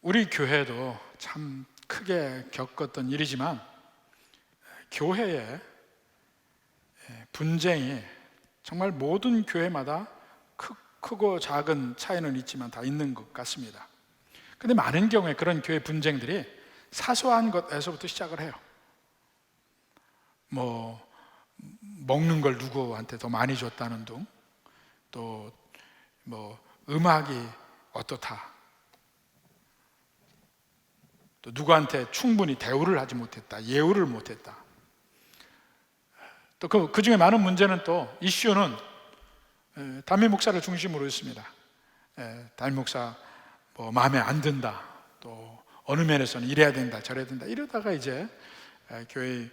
우리 교회도 참 크게 겪었던 일이지만 교회의 분쟁이 정말 모든 교회마다 크고 작은 차이는 있지만 다 있는 것 같습니다. 근데 많은 경우에 그런 교회 분쟁들이 사소한 것에서부터 시작을 해요. 먹는 걸 누구한테 더 많이 줬다는 둥, 또 음악이 어떻다, 또 누구한테 충분히 대우를 하지 못했다, 예우를 못했다. 또 그 중에 많은 문제는, 또 이슈는 담임 목사를 중심으로 있습니다. 담임 목사 마음에 안 든다, 또 어느 면에서는 이래야 된다 저래야 된다, 이러다가 이제 교회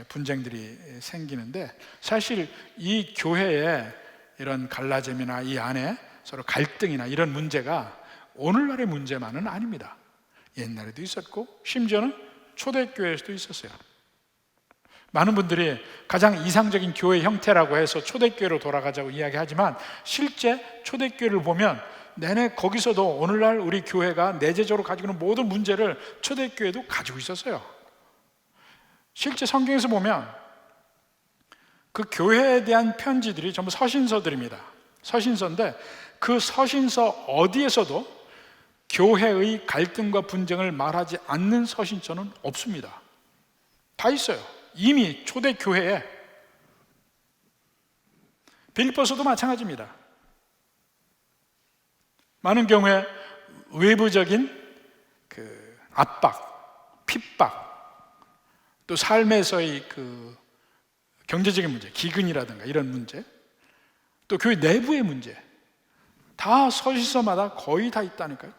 분쟁들이 생기는데, 사실 이 교회의 이런 갈라짐이나 이 안에 서로 갈등이나 이런 문제가 오늘날의 문제만은 아닙니다. 옛날에도 있었고 심지어는 초대교회에서도 있었어요. 많은 분들이 가장 이상적인 교회 형태라고 해서 초대교회로 돌아가자고 이야기하지만, 실제 초대교회를 보면 내내 거기서도 오늘날 우리 교회가 내재적으로 가지고 있는 모든 문제를 초대교회도 가지고 있었어요. 실제 성경에서 보면 그 교회에 대한 편지들이 전부 서신서들입니다. 서신서인데 그 서신서 어디에서도 교회의 갈등과 분쟁을 말하지 않는 서신서는 없습니다. 다 있어요. 이미 초대교회에. 빌립보서도 마찬가지입니다. 많은 경우에 외부적인 압박, 핍박, 또 삶에서의 경제적인 문제, 기근이라든가 이런 문제, 또 교회 내부의 문제, 다 서신서마다 거의 다 있다니까요.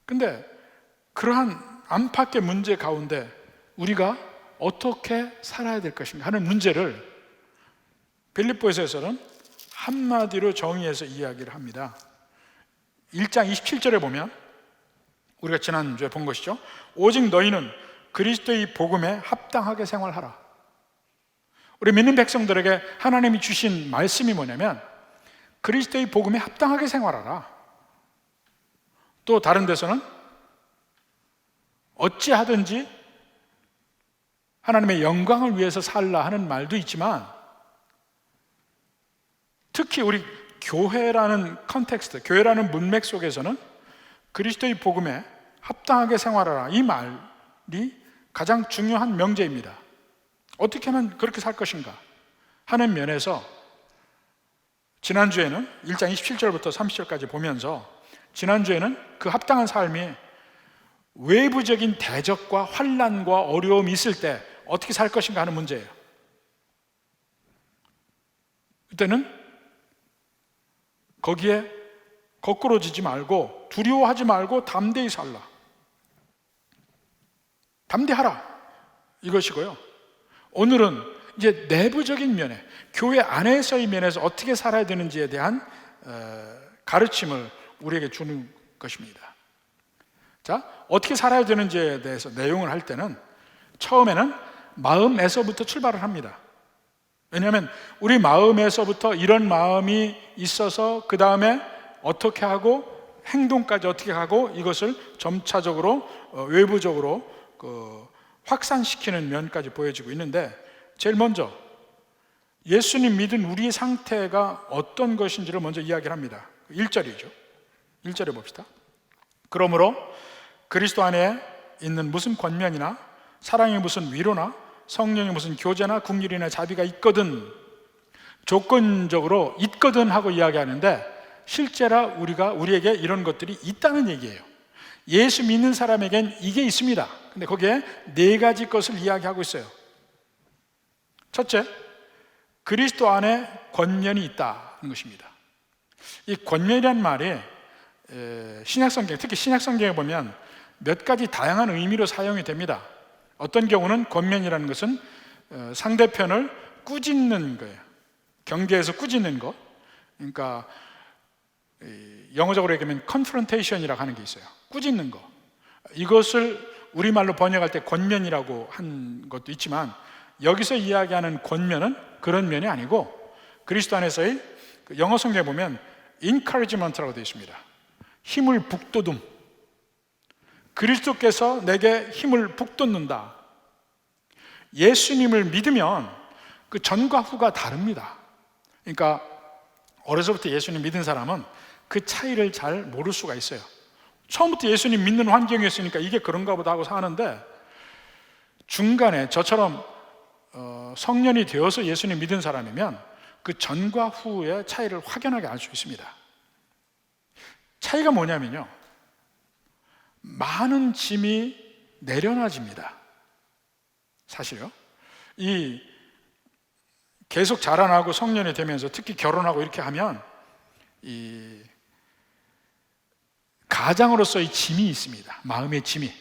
근데 그러한 안팎의 문제 가운데 우리가 어떻게 살아야 될 것인가 하는 문제를 빌립보서에서는 한마디로 정의해서 이야기를 합니다. 1장 27절에 보면 우리가 지난주에 본 것이죠. 오직 너희는 그리스도의 복음에 합당하게 생활하라. 우리 믿는 백성들에게 하나님이 주신 말씀이 뭐냐면, 그리스도의 복음에 합당하게 생활하라. 또 다른 데서는 어찌하든지 하나님의 영광을 위해서 살라 하는 말도 있지만, 특히 우리 교회라는 컨텍스트, 교회라는 문맥 속에서는 그리스도의 복음에 합당하게 생활하라, 이 말이 가장 중요한 명제입니다. 어떻게 하면 그렇게 살 것인가 하는 면에서 지난주에는 1장 27절부터 30절까지 보면서, 지난주에는 그 합당한 삶이 외부적인 대적과 환난과 어려움이 있을 때 어떻게 살 것인가 하는 문제예요. 그때는 거기에 거꾸로지지 말고 두려워하지 말고 담대히 살라, 담대하라, 이것이고요. 오늘은 이제 내부적인 면에, 교회 안에서의 면에서 어떻게 살아야 되는지에 대한 가르침을 우리에게 주는 것입니다. 자, 어떻게 살아야 되는지에 대해서 내용을 할 때는 처음에는 마음에서부터 출발을 합니다. 왜냐하면 우리 마음에서부터 이런 마음이 있어서 그 다음에 어떻게 하고 행동까지 어떻게 하고, 이것을 점차적으로 외부적으로 확산시키는 면까지 보여지고 있는데, 제일 먼저 예수님 믿은 우리의 상태가 어떤 것인지를 먼저 이야기를 합니다. 1절이죠. 1절에 봅시다. 그러므로 그리스도 안에 있는 무슨 권면이나 사랑의 무슨 위로나 성령의 무슨 교제나 긍휼이나 자비가 있거든, 조건적으로 있거든 하고 이야기하는데, 실제로 우리에게 이런 것들이 있다는 얘기예요. 예수 믿는 사람에겐 이게 있습니다. 근데 거기에 네 가지 것을 이야기하고 있어요. 첫째, 그리스도 안에 권면이 있다는 것입니다. 이 권면이란 말이 신약성경, 특히 신약성경에 보면 몇 가지 다양한 의미로 사용이 됩니다. 어떤 경우는 권면이라는 것은 상대편을 꾸짖는 거예요. 경계에서 꾸짖는 것. 그러니까 영어적으로 얘기하면 confrontation이라고 하는 게 있어요. 꾸짖는 거. 이것을 우리말로 번역할 때 권면이라고 한 것도 있지만, 여기서 이야기하는 권면은 그런 면이 아니고, 그리스도 안에서의 영어 성경에 보면 encouragement라고 되어 있습니다. 힘을 북돋움. 그리스도께서 내게 힘을 북돋는다. 예수님을 믿으면 그 전과 후가 다릅니다. 그러니까 어려서부터 예수님 믿은 사람은 그 차이를 잘 모를 수가 있어요. 처음부터 예수님 믿는 환경이었으니까 이게 그런가 보다 하고 사는데, 중간에 저처럼 성년이 되어서 예수님 믿은 사람이면 그 전과 후의 차이를 확연하게 알 수 있습니다. 차이가 뭐냐면요, 많은 짐이 내려놔집니다. 사실요. 이 계속 자라나고 성년이 되면서 특히 결혼하고 이렇게 하면 이 가장으로서의 짐이 있습니다. 마음의 짐이.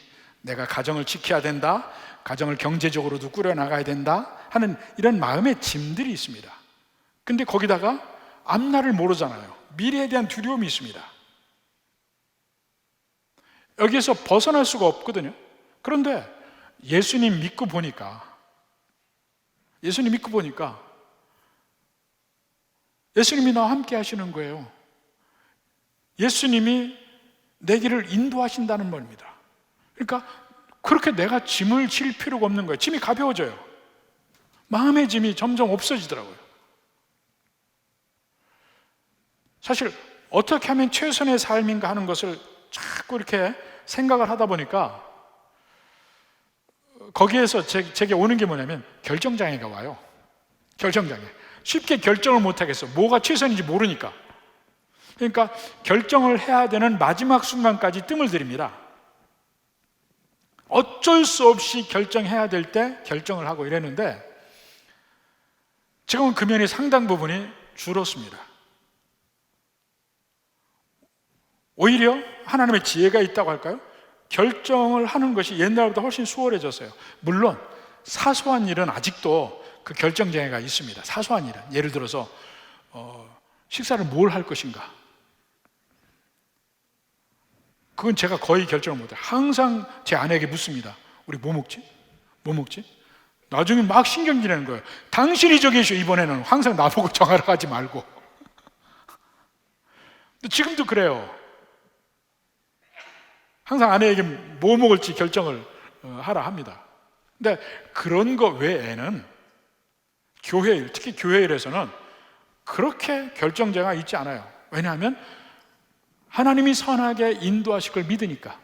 내가 가정을 지켜야 된다, 가정을 경제적으로도 꾸려나가야 된다 하는 이런 마음의 짐들이 있습니다. 근데 거기다가 앞날을 모르잖아요. 미래에 대한 두려움이 있습니다. 여기에서 벗어날 수가 없거든요. 그런데 예수님 믿고 보니까 예수님이 나와 함께 하시는 거예요. 예수님이 내 길을 인도하신다는 말입니다. 그러니까 그렇게 내가 짐을 질 필요가 없는 거예요. 짐이 가벼워져요. 마음의 짐이 점점 없어지더라고요. 사실 어떻게 하면 최선의 삶인가 하는 것을 자꾸 이렇게 생각을 하다 보니까 거기에서 제게 오는 게 뭐냐면 결정장애가 와요. 결정장애. 쉽게 결정을 못하겠어. 뭐가 최선인지 모르니까. 그러니까 결정을 해야 되는 마지막 순간까지 뜸을 들입니다. 어쩔 수 없이 결정해야 될 때 결정을 하고 이랬는데, 지금은 그 면이 상당 부분이 줄었습니다. 오히려 하나님의 지혜가 있다고 할까요? 결정을 하는 것이 옛날보다 훨씬 수월해졌어요. 물론 사소한 일은 아직도 그 결정장애가 있습니다. 사소한 일은, 예를 들어서 식사를 뭘 할 것인가, 그건 제가 거의 결정을 못해요. 항상 제 아내에게 묻습니다. 우리 뭐 먹지? 뭐 먹지? 나중에 막 신경질 내는 거예요. 당신이 정해줘, 이번에는. 항상 나보고 정하러 가지 말고. 근데 지금도 그래요. 항상 아내에게 뭐 먹을지 결정을 하라 합니다. 근데 그런 거 외에는 교회일, 특히 교회일에서는 그렇게 결정자가 있지 않아요. 왜냐하면 하나님이 선하게 인도하실 걸 믿으니까,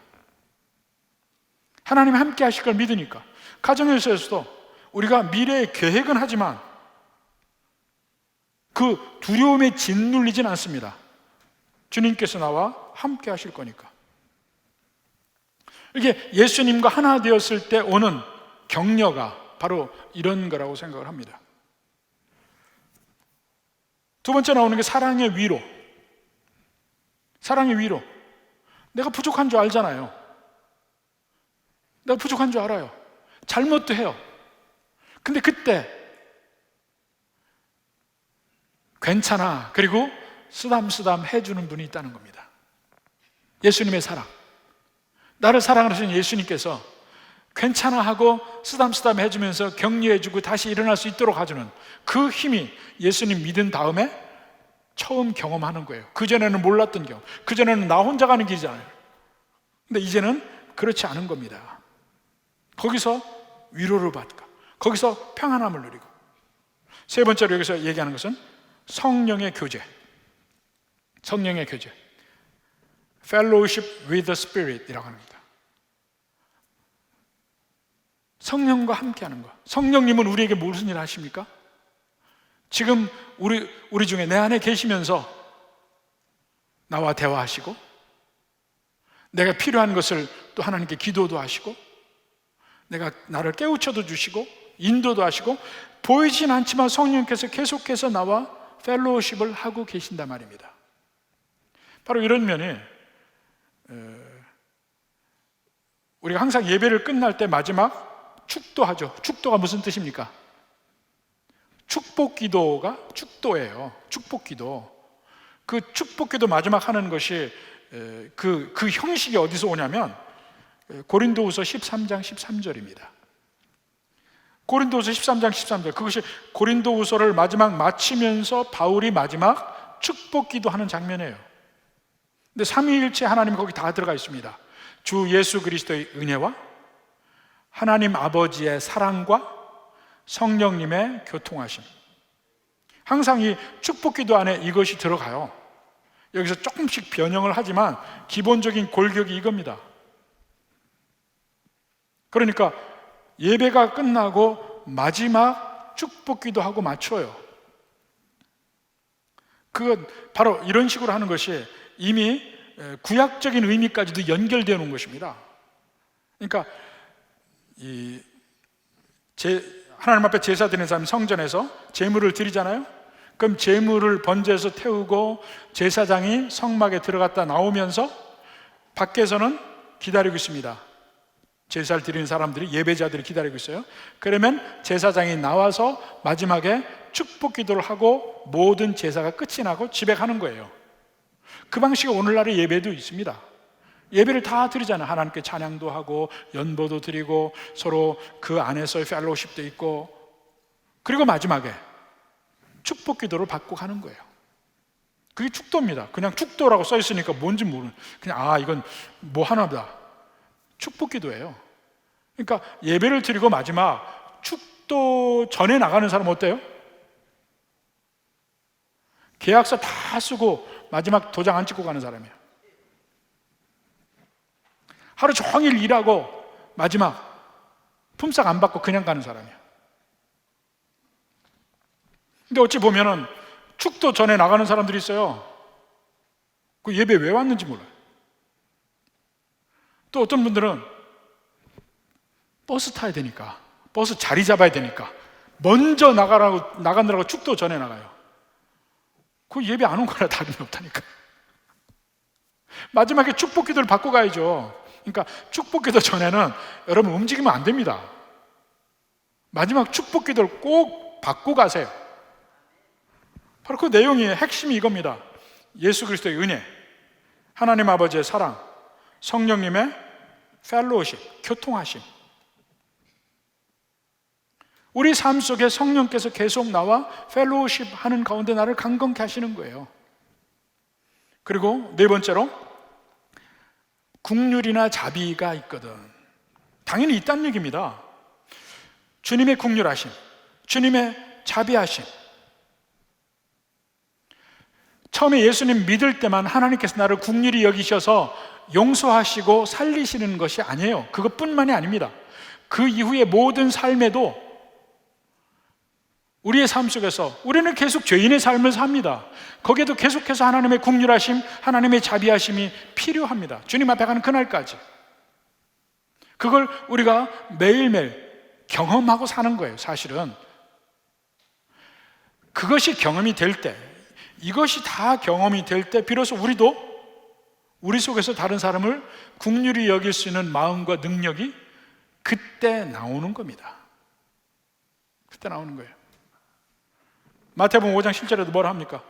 하나님이 함께 하실 걸 믿으니까. 가정에서도 우리가 미래의 계획은 하지만 그 두려움에 짓눌리진 않습니다. 주님께서 나와 함께 하실 거니까. 이게 예수님과 하나 되었을 때 오는 격려가 바로 이런 거라고 생각을 합니다. 두 번째 나오는 게 사랑의 위로. 사랑의 위로. 내가 부족한 줄 알잖아요. 내가 부족한 줄 알아요. 잘못도 해요. 근데 그때 괜찮아, 그리고 쓰담쓰담 해주는 분이 있다는 겁니다. 예수님의 사랑. 나를 사랑하시는 예수님께서 괜찮아 하고 쓰담쓰담 해주면서 격려해주고 다시 일어날 수 있도록 해주는 그 힘이 예수님 믿은 다음에 처음 경험하는 거예요. 그전에는 몰랐던 경험. 그전에는 나 혼자 가는 길이잖아요. 근데 이제는 그렇지 않은 겁니다. 거기서 위로를 받고, 거기서 평안함을 누리고. 세 번째로 여기서 얘기하는 것은 성령의 교제. 성령의 교제. Fellowship with the Spirit 이라고 합니다. 성령과 함께하는 것. 성령님은 우리에게 무슨 일을 하십니까? 지금 우리 중에 내 안에 계시면서 나와 대화하시고, 내가 필요한 것을 또 하나님께 기도도 하시고, 나를 깨우쳐도 주시고 인도도 하시고, 보이진 않지만 성령께서 계속해서 나와 펠로우십을 하고 계신단 말입니다. 바로 이런 면이 우리가 항상 예배를 끝날 때 마지막 축도하죠. 축도가 무슨 뜻입니까? 축복기도가 축도예요. 축복기도. 그 축복기도 마지막 하는 것이 그 형식이 어디서 오냐면 고린도후서 13장 13절입니다. 고린도후서 13장 13절. 그것이 고린도후서를 마지막 마치면서 바울이 마지막 축복기도 하는 장면이에요. 근데 삼위일체 하나님이 거기 다 들어가 있습니다. 주 예수 그리스도의 은혜와 하나님 아버지의 사랑과 성령님의 교통하심. 항상 이 축복기도 안에 이것이 들어가요. 여기서 조금씩 변형을 하지만 기본적인 골격이 이겁니다. 그러니까 예배가 끝나고 마지막 축복기도 하고 맞춰요. 그건 바로 이런 식으로 하는 것이 이미 구약적인 의미까지도 연결되어 놓은 것입니다. 그러니까 하나님 앞에 제사 드리는 사람이 성전에서 제물을 드리잖아요. 그럼 제물을 번제에서 태우고 제사장이 성막에 들어갔다 나오면서 밖에서는 기다리고 있습니다. 제사를 드리는 사람들이, 예배자들이 기다리고 있어요. 그러면 제사장이 나와서 마지막에 축복 기도를 하고 모든 제사가 끝이 나고 집에 가는 거예요. 그 방식이 오늘날의 예배도 있습니다. 예배를 다 드리잖아요. 하나님께 찬양도 하고 연보도 드리고 서로 그 안에서의 펠로우십도 있고, 그리고 마지막에 축복 기도를 받고 가는 거예요. 그게 축도입니다. 그냥 축도라고 써 있으니까 뭔지 모르는, 그냥 이건 뭐 하나 보다. 축복 기도예요. 그러니까 예배를 드리고 마지막 축도 전에 나가는 사람 어때요? 계약서 다 쓰고 마지막 도장 안 찍고 가는 사람이에요. 하루 종일 일하고 마지막 품삯 안 받고 그냥 가는 사람이에요. 근데 어찌 보면은 축도 전에 나가는 사람들이 있어요. 그 예배 왜 왔는지 몰라요. 또 어떤 분들은 버스 타야 되니까, 버스 자리 잡아야 되니까 먼저 나가느라고 축도 전에 나가요. 그 예배 안 온 거나 다름이 없다니까. 마지막에 축복 기도를 받고 가야죠. 그러니까 축복 기도 전에는 여러분 움직이면 안 됩니다. 마지막 축복 기도를 꼭 받고 가세요. 바로 그 내용의 핵심이 이겁니다. 예수 그리스도의 은혜, 하나님 아버지의 사랑, 성령님의 펠로우십, 교통하심. 우리 삶 속에 성령께서 계속 나와 펠로우십 하는 가운데 나를 강건케 하시는 거예요. 그리고 네 번째로 국률이나 자비가 있거든. 당연히 있다는 얘기입니다. 주님의 국률하심, 주님의 자비하심. 처음에 예수님 믿을 때만 하나님께서 나를 국률이 여기셔서 용서하시고 살리시는 것이 아니에요. 그것뿐만이 아닙니다. 그 이후의 모든 삶에도 우리의 삶 속에서 우리는 계속 죄인의 삶을 삽니다. 거기에도 계속해서 하나님의 국률하심, 하나님의 자비하심이 필요합니다. 주님 앞에 가는 그날까지. 그걸 우리가 매일매일 경험하고 사는 거예요. 사실은 그것이 경험이 될 때, 이것이 다 경험이 될 때 비로소 우리도 우리 속에서 다른 사람을 국률이 여길 수 있는 마음과 능력이 그때 나오는 겁니다. 그때 나오는 거예요. 마태복음 5장 7절에도 뭐라 합니까?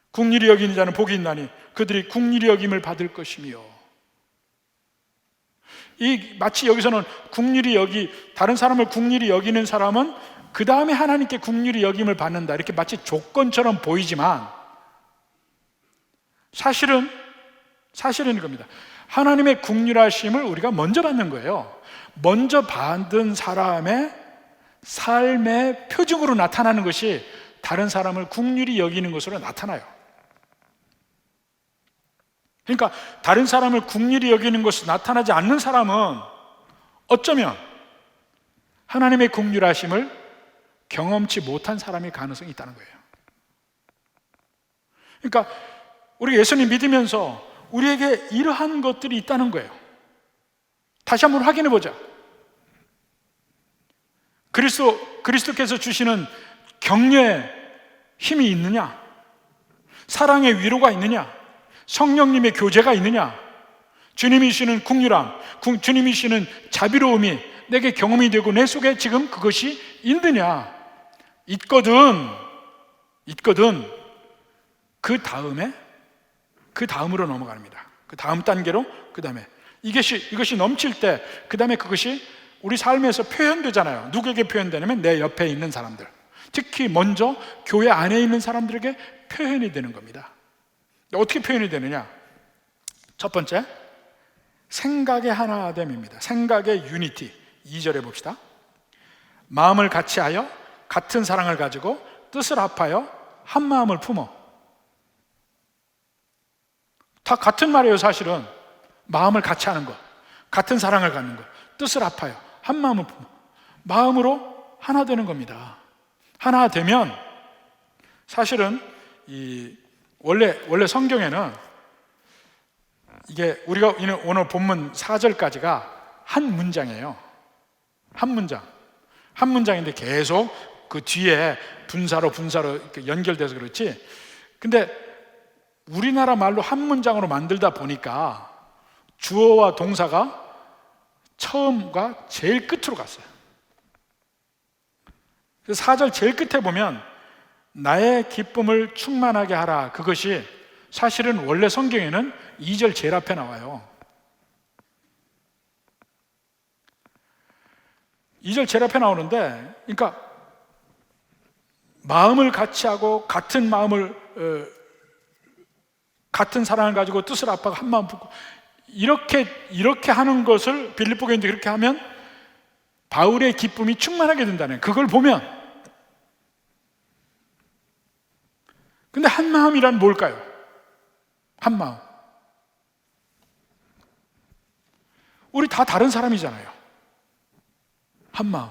국률이 여기는 자는 복이 있나니 그들이 국률이 여김을 받을 것이며. 마치 여기서는 다른 사람을 국률이 여기는 사람은 그 다음에 하나님께 국률이 여김을 받는다, 이렇게 마치 조건처럼 보이지만 사실은 이겁니다. 하나님의 국률하심을 우리가 먼저 받는 거예요. 먼저 받은 사람의 삶의 표징으로 나타나는 것이 다른 사람을 국률이 여기는 것으로 나타나요. 그러니까 다른 사람을 국률이 여기는 것으로 나타나지 않는 사람은 어쩌면 하나님의 국률하심을 경험치 못한 사람일 가능성이 있다는 거예요. 그러니까 우리 예수님 믿으면서 우리에게 이러한 것들이 있다는 거예요. 다시 한번 확인해 보자. 그리스도께서 주시는 격려의 힘이 있느냐? 사랑의 위로가 있느냐? 성령님의 교제가 있느냐? 주님이 주시는 국률함, 주님이 주시는 자비로움이 내게 경험이 되고 내 속에 지금 그것이 있느냐? 있거든. 그 다음으로 넘어갑니다. 그 다음 단계로, 그 다음에 이것이 넘칠 때, 그 다음에 그것이 우리 삶에서 표현되잖아요. 누구에게 표현되냐면 내 옆에 있는 사람들, 특히 먼저 교회 안에 있는 사람들에게 표현이 되는 겁니다. 어떻게 표현이 되느냐? 첫 번째, 생각의 하나됨입니다. 생각의 유니티. 2절에 봅시다. 마음을 같이하여 같은 사랑을 가지고 뜻을 합하여 한 마음을 품어. 다 같은 말이에요. 사실은 마음을 같이 하는 것, 같은 사랑을 갖는 것, 뜻을 합하여 한 마음을 품어. 마음으로 하나 되는 겁니다. 하나 되면 사실은 원래 성경에는 이게 우리가 오늘 본문 4절까지가 한 문장이에요. 한 문장인데 계속 그 뒤에 분사로 이렇게 연결돼서 그렇지. 근데 우리나라 말로 한 문장으로 만들다 보니까 주어와 동사가 처음과 제일 끝으로 갔어요. 그래서 4절 제일 끝에 보면 나의 기쁨을 충만하게 하라. 그것이 사실은 원래 성경에는 2절 제일 앞에 나와요. 2절 제일 앞에 나오는데, 그러니까 마음을 같이 하고 같은 사랑을 가지고 뜻을 합하고 한 마음 품고 이렇게 하는 것을 빌립보 교인들이 그렇게 하면 바울의 기쁨이 충만하게 된다는, 그걸 보면. 근데 한 마음이란 뭘까요? 한 마음. 우리 다 다른 사람이잖아요. 한 마음.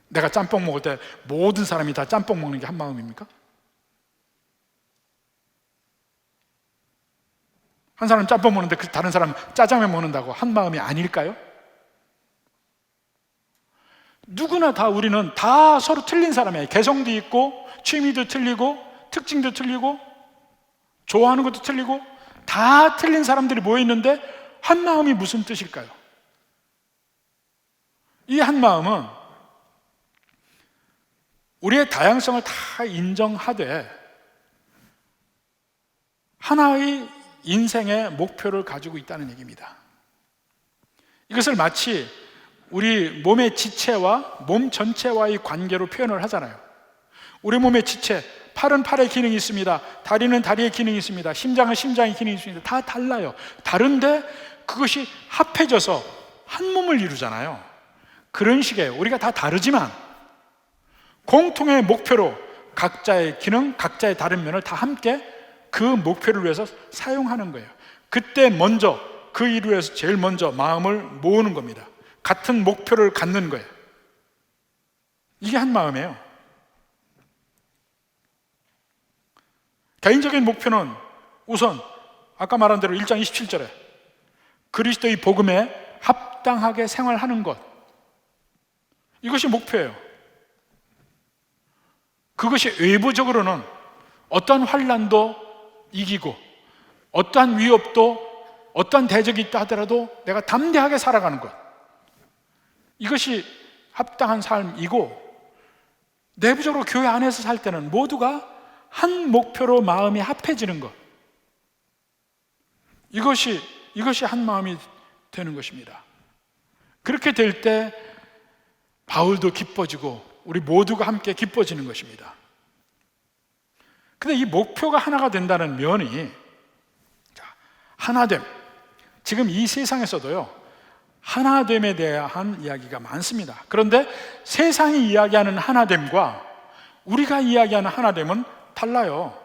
내가 짬뽕 먹을 때 모든 사람이 다 짬뽕 먹는 게 한 마음입니까? 한 사람 짬뽕 먹는데 다른 사람 짜장면 먹는다고 한 마음이 아닐까요? 누구나 다 우리는 다 서로 틀린 사람이에요. 개성도 있고 취미도 틀리고 특징도 틀리고 좋아하는 것도 틀리고 다 틀린 사람들이 모여있는데 한 마음이 무슨 뜻일까요? 이 한 마음은 우리의 다양성을 다 인정하되 하나의 인생의 목표를 가지고 있다는 얘기입니다. 이것을 마치 우리 몸의 지체와 몸 전체와의 관계로 표현을 하잖아요. 우리 몸의 지체, 팔은 팔의 기능이 있습니다. 다리는 다리의 기능이 있습니다. 심장은 심장의 기능이 있습니다. 다 달라요. 다른데 그것이 합해져서 한 몸을 이루잖아요. 그런 식의 우리가 다 다르지만 공통의 목표로 각자의 기능, 각자의 다른 면을 다 함께 그 목표를 위해서 사용하는 거예요. 그때 먼저 그 일을 위해서 제일 먼저 마음을 모으는 겁니다. 같은 목표를 갖는 거예요. 이게 한 마음이에요. 개인적인 목표는 우선 아까 말한 대로 1장 27절에 그리스도의 복음에 합당하게 생활하는 것, 이것이 목표예요. 그것이 외부적으로는 어떠한 환난도 이기고 어떠한 위협도 어떠한 대적이 있다 하더라도 내가 담대하게 살아가는 것, 이것이 합당한 삶이고, 내부적으로 교회 안에서 살 때는 모두가 한 목표로 마음이 합해지는 것, 이것이 한 마음이 되는 것입니다. 그렇게 될 때 바울도 기뻐지고 우리 모두가 함께 기뻐지는 것입니다. 근데 이 목표가 하나가 된다는 면이, 하나됨, 지금 이 세상에서도요 하나됨에 대한 이야기가 많습니다. 그런데 세상이 이야기하는 하나됨과 우리가 이야기하는 하나됨은 달라요.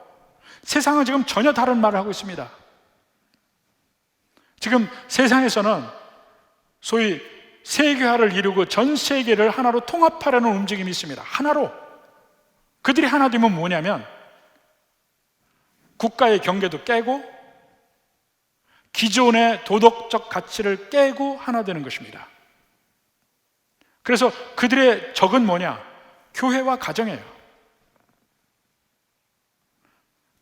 세상은 지금 전혀 다른 말을 하고 있습니다. 지금 세상에서는 소위 세계화를 이루고 전 세계를 하나로 통합하려는 움직임이 있습니다. 하나로. 그들이 하나 되면 뭐냐면 국가의 경계도 깨고 기존의 도덕적 가치를 깨고 하나 되는 것입니다. 그래서 그들의 적은 뭐냐? 교회와 가정이에요.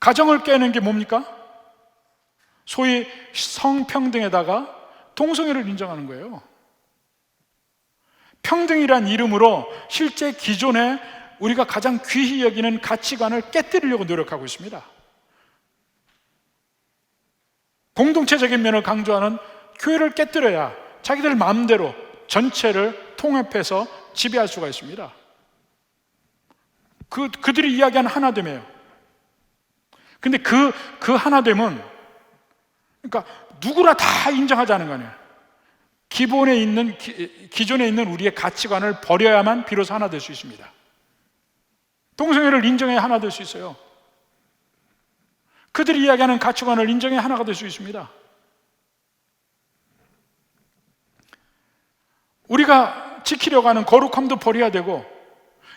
가정을 깨는 게 뭡니까? 소위 성평등에다가 동성애를 인정하는 거예요. 평등이란 이름으로 실제 기존에 우리가 가장 귀히 여기는 가치관을 깨뜨리려고 노력하고 있습니다. 공동체적인 면을 강조하는 교회를 깨뜨려야 자기들 마음대로 전체를 통합해서 지배할 수가 있습니다. 그들이 이야기하는 하나됨이에요. 근데 그 하나됨은, 그러니까 누구나 다 인정하자는 거 아니에요. 기존에 있는 우리의 가치관을 버려야만 비로소 하나 될 수 있습니다. 동성애를 인정해야 하나 될 수 있어요. 그들이 이야기하는 가치관을 인정해야 하나가 될 수 있습니다. 우리가 지키려고 하는 거룩함도 버려야 되고,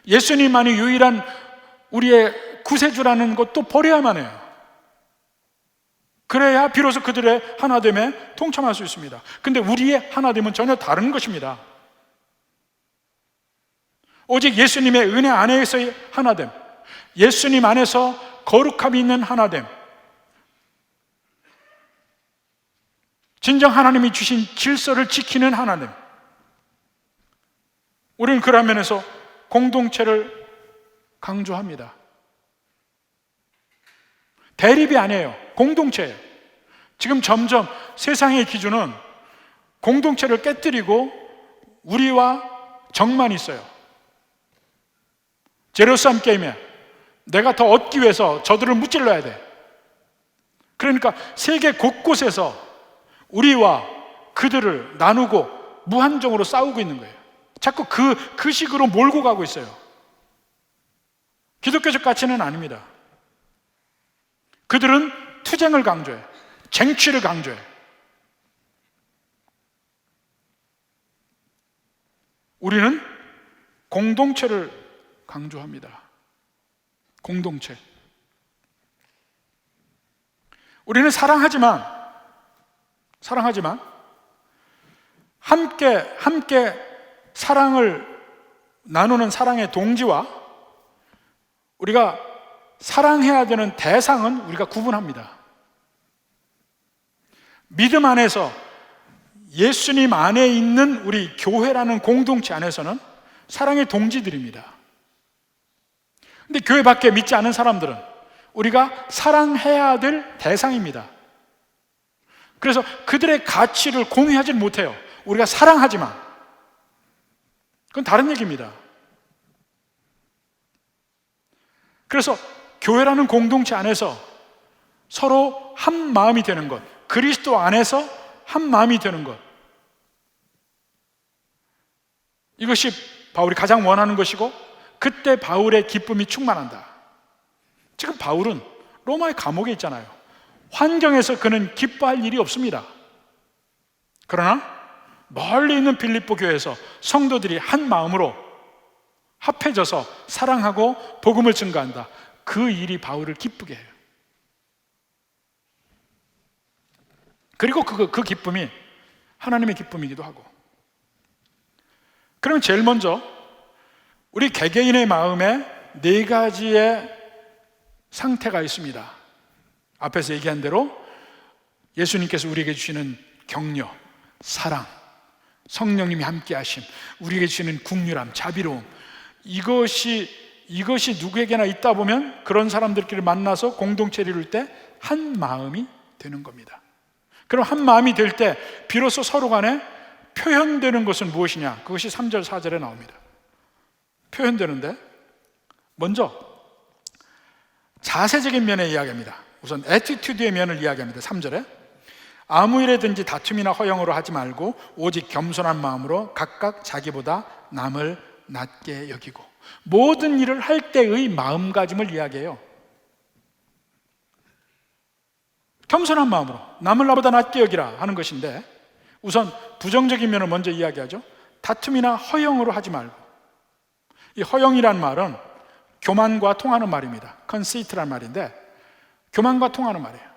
예수님만이 유일한 우리의 구세주라는 것도 버려야만 해요. 그래야 비로소 그들의 하나됨에 동참할 수 있습니다. 근데 우리의 하나됨은 전혀 다른 것입니다. 오직 예수님의 은혜 안에서의 하나됨, 예수님 안에서 거룩함이 있는 하나됨, 진정 하나님이 주신 질서를 지키는 하나됨. 우리는 그런 면에서 공동체를 강조합니다. 대립이 아니에요. 공동체예요. 지금 점점 세상의 기준은 공동체를 깨뜨리고 우리와 적만 있어요. 제로섬 게임이야. 내가 더 얻기 위해서 저들을 무찔러야 돼. 그러니까 세계 곳곳에서 우리와 그들을 나누고 무한정으로 싸우고 있는 거예요. 자꾸 그 식으로 몰고 가고 있어요. 기독교적 가치는 아닙니다. 그들은 투쟁을 강조해, 쟁취를 강조해. 우리는 공동체를 강조합니다. 공동체. 우리는 사랑하지만 함께 사랑을 나누는 사랑의 동지와 우리가 사랑해야 되는 대상은 우리가 구분합니다. 믿음 안에서 예수님 안에 있는 우리 교회라는 공동체 안에서는 사랑의 동지들입니다. 근데 교회 밖에 믿지 않은 사람들은 우리가 사랑해야 될 대상입니다. 그래서 그들의 가치를 공유하지 못해요. 우리가 사랑하지만. 그건 다른 얘기입니다. 그래서 교회라는 공동체 안에서 서로 한 마음이 되는 것, 그리스도 안에서 한 마음이 되는 것, 이것이 바울이 가장 원하는 것이고, 그때 바울의 기쁨이 충만한다. 지금 바울은 로마의 감옥에 있잖아요. 환경에서 그는 기뻐할 일이 없습니다. 그러나 멀리 있는 빌립보 교회에서 성도들이 한 마음으로 합해져서 사랑하고 복음을 증거한다. 그 일이 바울을 기쁘게 해요. 그리고 그 기쁨이 하나님의 기쁨이기도 하고. 그러면 제일 먼저 우리 개개인의 마음에 네 가지의 상태가 있습니다. 앞에서 얘기한 대로 예수님께서 우리에게 주시는 격려, 사랑, 성령님이 함께 하심, 우리에게 주시는 긍휼함, 자비로움, 이것이 누구에게나 있다 보면 그런 사람들끼리 만나서 공동체를 이룰 때 한 마음이 되는 겁니다. 그럼 한 마음이 될 때 비로소 서로 간에 표현되는 것은 무엇이냐? 그것이 3절, 4절에 나옵니다. 표현되는데 먼저 자세적인 면에 이야기합니다. 우선 애티튜드의 면을 이야기합니다. 3절에 아무 일에든지 다툼이나 허영으로 하지 말고 오직 겸손한 마음으로 각각 자기보다 남을 낮게 여기고. 모든 일을 할 때의 마음가짐을 이야기해요. 겸손한 마음으로 남을 나보다 낮게 여기라 하는 것인데, 우선 부정적인 면을 먼저 이야기하죠. 다툼이나 허영으로 하지 말고. 이 허영이란 말은 교만과 통하는 말입니다. conceit란 말인데 교만과 통하는 말이에요.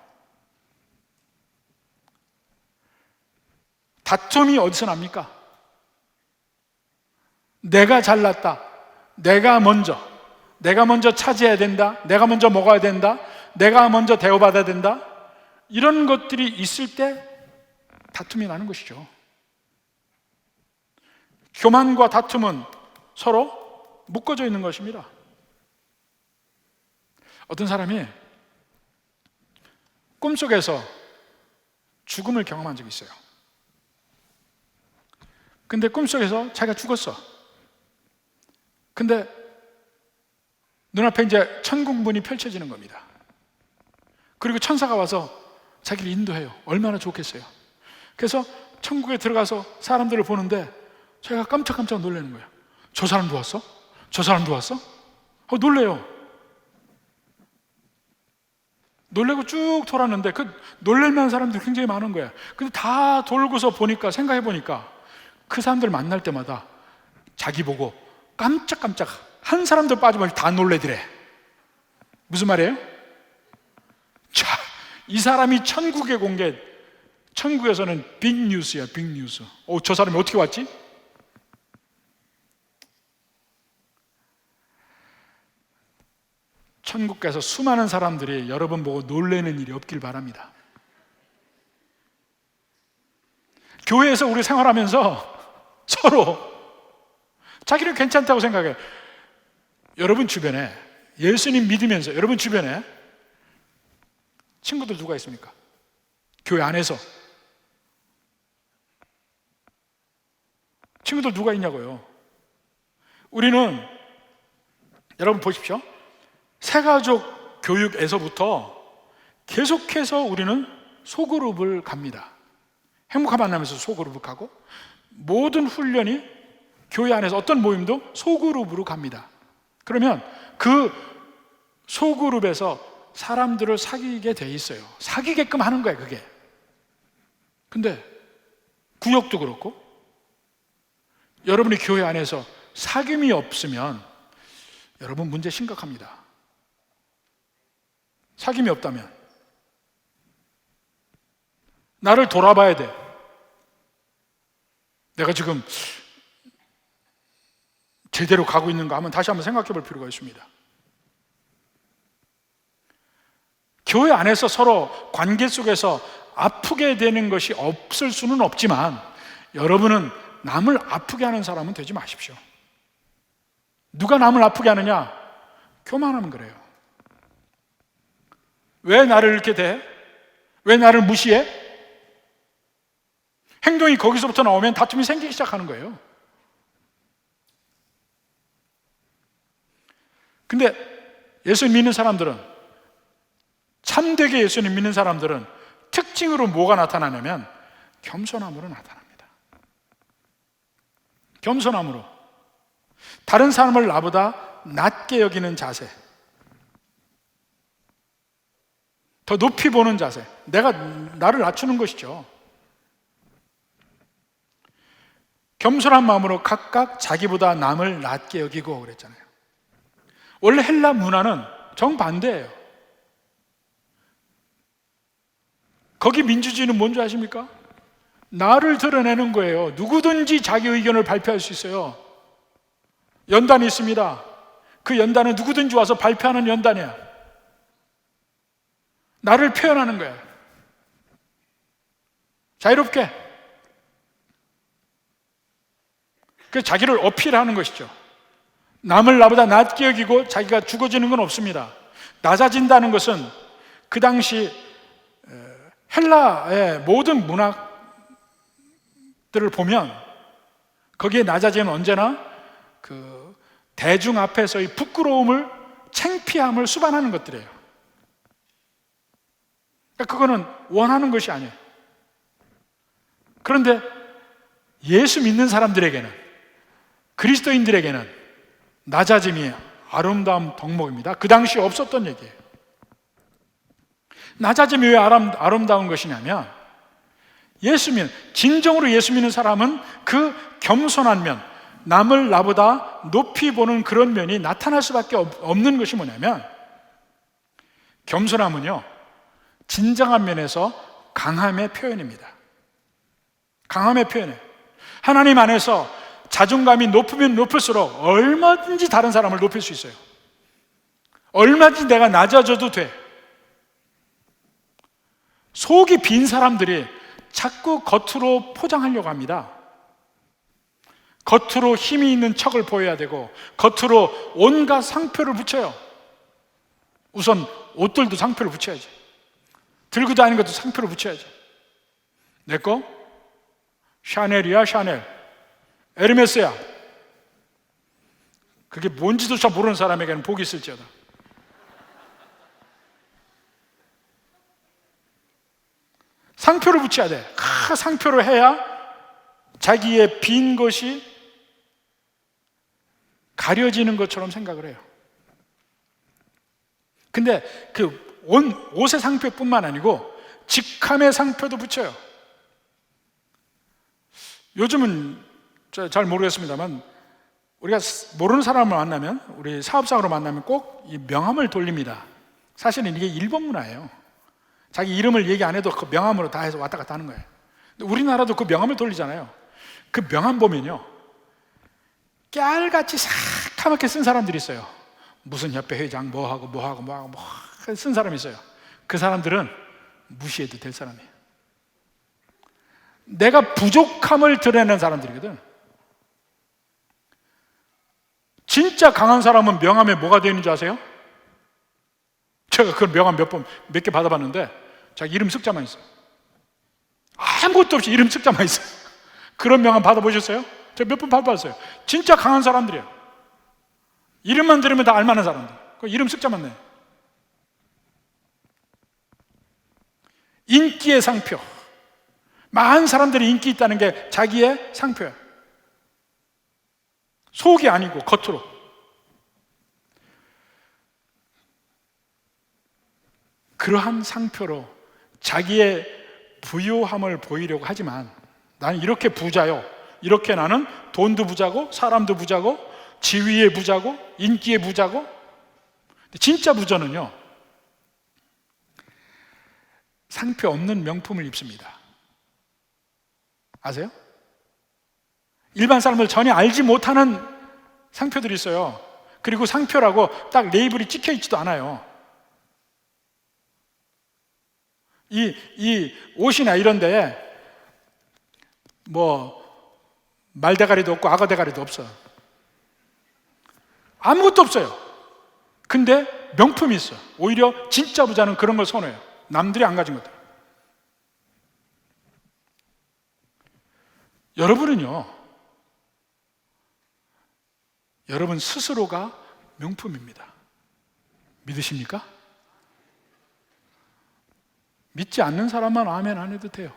다툼이 어디서 납니까? 내가 잘났다, 내가 먼저 차지해야 된다, 내가 먼저 먹어야 된다, 내가 먼저 대우받아야 된다, 이런 것들이 있을 때 다툼이 나는 것이죠. 교만과 다툼은 서로 묶어져 있는 것입니다. 어떤 사람이 꿈속에서 죽음을 경험한 적이 있어요. 근데 꿈속에서 자기가 죽었어. 근데 눈앞에 이제 천국문이 펼쳐지는 겁니다. 그리고 천사가 와서 자기를 인도해요. 얼마나 좋겠어요. 그래서 천국에 들어가서 사람들을 보는데 제가 깜짝깜짝 놀라는 거예요. 저 사람도 왔어? 저 사람도 왔어? 놀래요. 놀래고 쭉 돌았는데 그 놀랄만한 사람들이 굉장히 많은 거야. 근데 다 돌고서 보니까, 생각해 보니까 그 사람들 만날 때마다 자기 보고 깜짝깜짝 한 사람도 빠짐없이 다 놀래더래. 무슨 말이에요? 자, 이 사람이 천국에 공개, 천국에서는 빅뉴스야, 빅뉴스. 저 사람이 어떻게 왔지? 천국 가서 수많은 사람들이 여러분 보고 놀라는 일이 없길 바랍니다. 교회에서 우리 생활하면서 서로 자기는 괜찮다고 생각해요. 여러분 주변에, 예수님 믿으면서 여러분 주변에 친구들 누가 있습니까? 교회 안에서 친구들 누가 있냐고요. 우리는, 여러분 보십시오, 새가족 교육에서부터 계속해서 우리는 소그룹을 갑니다. 행복한 만남에서 소그룹을 가고, 모든 훈련이 교회 안에서 어떤 모임도 소그룹으로 갑니다. 그러면 그 소그룹에서 사람들을 사귀게 돼 있어요. 사귀게끔 하는 거예요, 그게. 근데 구역도 그렇고, 여러분이 교회 안에서 사귐이 없으면 여러분 문제 심각합니다. 사귐이 없다면 나를 돌아봐야 돼. 내가 지금 제대로 가고 있는가 하면 다시 한번 생각해 볼 필요가 있습니다. 교회 안에서 서로 관계 속에서 아프게 되는 것이 없을 수는 없지만, 여러분은 남을 아프게 하는 사람은 되지 마십시오. 누가 남을 아프게 하느냐? 교만하면 그래요. 왜 나를 이렇게 대? 왜 나를 무시해? 행동이 거기서부터 나오면 다툼이 생기기 시작하는 거예요. 근데 예수 믿는 사람들은, 참되게 예수님 믿는 사람들은 특징으로 뭐가 나타나냐면 겸손함으로 나타납니다. 겸손함으로, 다른 사람을 나보다 낮게 여기는 자세, 더 높이 보는 자세, 내가 나를 낮추는 것이죠. 겸손한 마음으로 각각 자기보다 남을 낮게 여기고 그랬잖아요. 원래 헬라 문화는 정반대예요. 거기 민주주의는 뭔지 아십니까? 나를 드러내는 거예요. 누구든지 자기 의견을 발표할 수 있어요. 연단이 있습니다. 그 연단은 누구든지 와서 발표하는 연단이야. 나를 표현하는 거야. 자유롭게. 그 자기를 어필하는 것이죠. 남을 나보다 낮게 여기고 자기가 죽어지는 건 없습니다. 낮아진다는 것은 그 당시 헬라의 모든 문학들을 보면 거기에 낮아지면 언제나 그 대중 앞에서의 부끄러움을, 창피함을 수반하는 것들이에요. 그러니까 그거는 원하는 것이 아니에요. 그런데 예수 믿는 사람들에게는, 그리스도인들에게는 낮아짐이 아름다운 덕목입니다. 그 당시 없었던 얘기예요. 낮아짐이 왜 아름다운 것이냐면, 진정으로 예수 믿는 사람은 그 겸손한 면, 남을 나보다 높이 보는 그런 면이 나타날 수밖에 없는 것이 뭐냐면, 겸손함은요, 진정한 면에서 강함의 표현입니다. 강함의 표현이에요. 하나님 안에서 자존감이 높으면 높을수록 얼마든지 다른 사람을 높일 수 있어요. 얼마든지 내가 낮아져도 돼. 속이 빈 사람들이 자꾸 겉으로 포장하려고 합니다. 겉으로 힘이 있는 척을 보여야 되고, 겉으로 온갖 상표를 붙여요. 우선 옷들도 상표를 붙여야지. 들고 다니는 것도 상표를 붙여야지. 내 거? 샤넬이야, 샤넬. 에르메스야. 그게 뭔지도 잘 모르는 사람에게는 복이 있을지어다. 상표를 붙여야 돼. 상표를 해야 자기의 빈 것이 가려지는 것처럼 생각을 해요. 근데 그 옷의 상표뿐만 아니고 직함의 상표도 붙여요. 요즘은 잘 모르겠습니다만 우리가 모르는 사람을 만나면, 우리 사업상으로 만나면 꼭 이 명함을 돌립니다. 사실은 이게 일본 문화예요. 자기 이름을 얘기 안 해도 그 명함으로 다 해서 왔다 갔다 하는 거예요. 근데 우리나라도 그 명함을 돌리잖아요. 그 명함 보면요, 깨알같이 새카맣게 쓴 사람들이 있어요. 무슨 협회 회장 뭐하고 쓴 사람이 있어요. 그 사람들은 무시해도 될 사람이에요. 내가 부족함을 드러내는 사람들이거든. 진짜 강한 사람은 명함에 뭐가 되어 있는 줄 아세요? 제가 그 명함 몇 개 받아봤는데 자기 이름 숫자만 있어요. 아무것도 없이 이름 숫자만 있어요. 그런 명함 받아보셨어요? 제가 몇 번 받아봤어요. 진짜 강한 사람들이에요. 이름만 들으면 다 알만한 사람들. 그 이름 숫자만 내. 인기의 상표. 많은 사람들이 인기 있다는 게 자기의 상표야. 속이 아니고 겉으로. 그러한 상표로 자기의 부유함을 보이려고 하지만, 나는 이렇게 부자요, 이렇게 나는 돈도 부자고 사람도 부자고 지위의 부자고 인기의 부자고. 진짜 부자는요, 상표 없는 명품을 입습니다. 아세요? 일반 사람들 전혀 알지 못하는 상표들이 있어요. 그리고 상표라고 딱 레이블이 찍혀 있지도 않아요. 이 옷이나 이런 데에 뭐 말대가리도 없고 악어대가리도 없어요. 아무것도 없어요. 근데 명품이 있어. 오히려 진짜 부자는 그런 걸 선호해요. 남들이 안 가진 것들. 여러분은요, 여러분 스스로가 명품입니다. 믿으십니까? 믿지 않는 사람만 아멘 안 해도 돼요.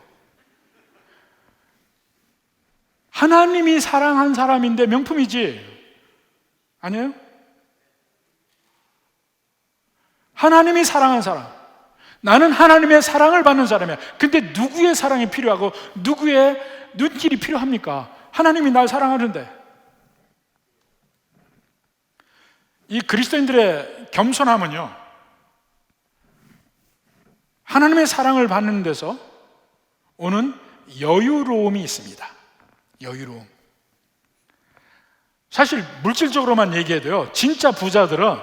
하나님이 사랑한 사람인데 명품이지, 아니에요? 하나님이 사랑한 사람, 나는 하나님의 사랑을 받는 사람이야. 근데 누구의 사랑이 필요하고 누구의 눈길이 필요합니까? 하나님이 날 사랑하는데. 이 그리스도인들의 겸손함은요, 하나님의 사랑을 받는 데서 오는 여유로움이 있습니다. 여유로움. 사실 물질적으로만 얘기해도요, 진짜 부자들은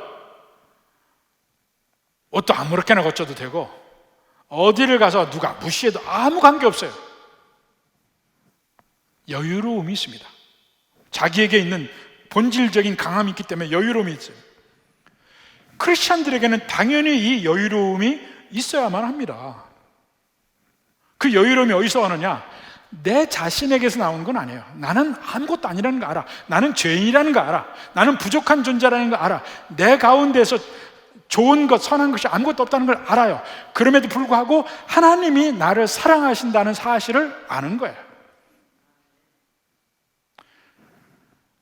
옷도 아무렇게나 거쳐도 되고 어디를 가서 누가 무시해도 아무 관계없어요. 여유로움이 있습니다. 자기에게 있는 본질적인 강함이 있기 때문에 여유로움이 있어요. 크리스찬들에게는 당연히 이 여유로움이 있어야만 합니다. 그 여유로움이 어디서 오느냐? 내 자신에게서 나오는 건 아니에요. 나는 아무것도 아니라는 거 알아. 나는 죄인이라는 거 알아. 나는 부족한 존재라는 거 알아. 내 가운데서 좋은 것, 선한 것이 아무것도 없다는 걸 알아요. 그럼에도 불구하고 하나님이 나를 사랑하신다는 사실을 아는 거예요.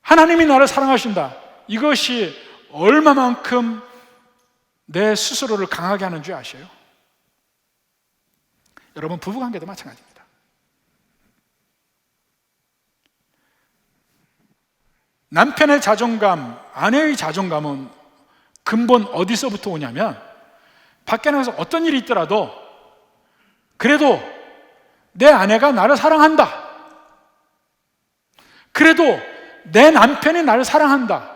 하나님이 나를 사랑하신다. 이것이 얼마만큼 내 스스로를 강하게 하는 줄 아셔요? 여러분, 부부관계도 마찬가지입니다. 남편의 자존감, 아내의 자존감은 근본 어디서부터 오냐면, 밖에 나가서 어떤 일이 있더라도 그래도 내 아내가 나를 사랑한다, 그래도 내 남편이 나를 사랑한다,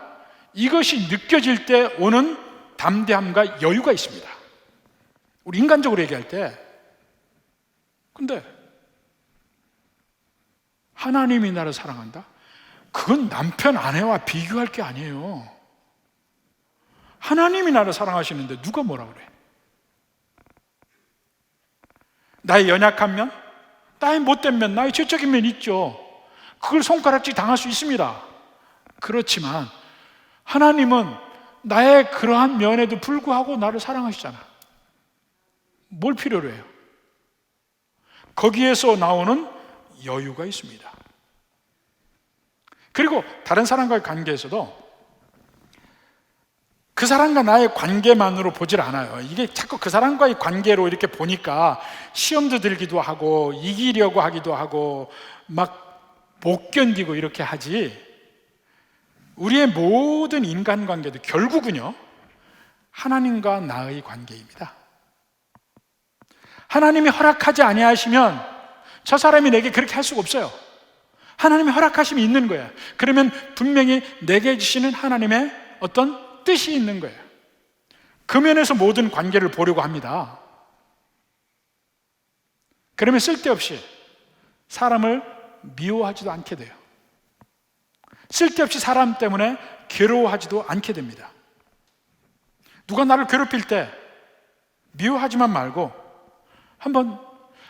이것이 느껴질 때 오는 담대함과 여유가 있습니다. 우리 인간적으로 얘기할 때. 근데 하나님이 나를 사랑한다? 그건 남편, 아내와 비교할 게 아니에요. 하나님이 나를 사랑하시는데 누가 뭐라 그래? 나의 연약한 면, 나의 못된 면, 나의 죄적인 면 있죠. 그걸 손가락질 당할 수 있습니다. 그렇지만 하나님은 나의 그러한 면에도 불구하고 나를 사랑하시잖아. 뭘 필요로 해요? 거기에서 나오는 여유가 있습니다. 그리고 다른 사람과의 관계에서도 그 사람과 나의 관계만으로 보질 않아요. 이게 자꾸 그 사람과의 관계로 이렇게 보니까 시험도 들기도 하고 이기려고 하기도 하고 막 못 견디고 이렇게 하지, 우리의 모든 인간관계도 결국은요 하나님과 나의 관계입니다. 하나님이 허락하지 아니하시면 저 사람이 내게 그렇게 할 수가 없어요. 하나님이 허락하심이 있는 거예요. 그러면 분명히 내게 주시는 하나님의 어떤 뜻이 있는 거예요. 그 면에서 모든 관계를 보려고 합니다. 그러면 쓸데없이 사람을 미워하지도 않게 돼요. 쓸데없이 사람 때문에 괴로워하지도 않게 됩니다. 누가 나를 괴롭힐 때 미워하지만 말고 한번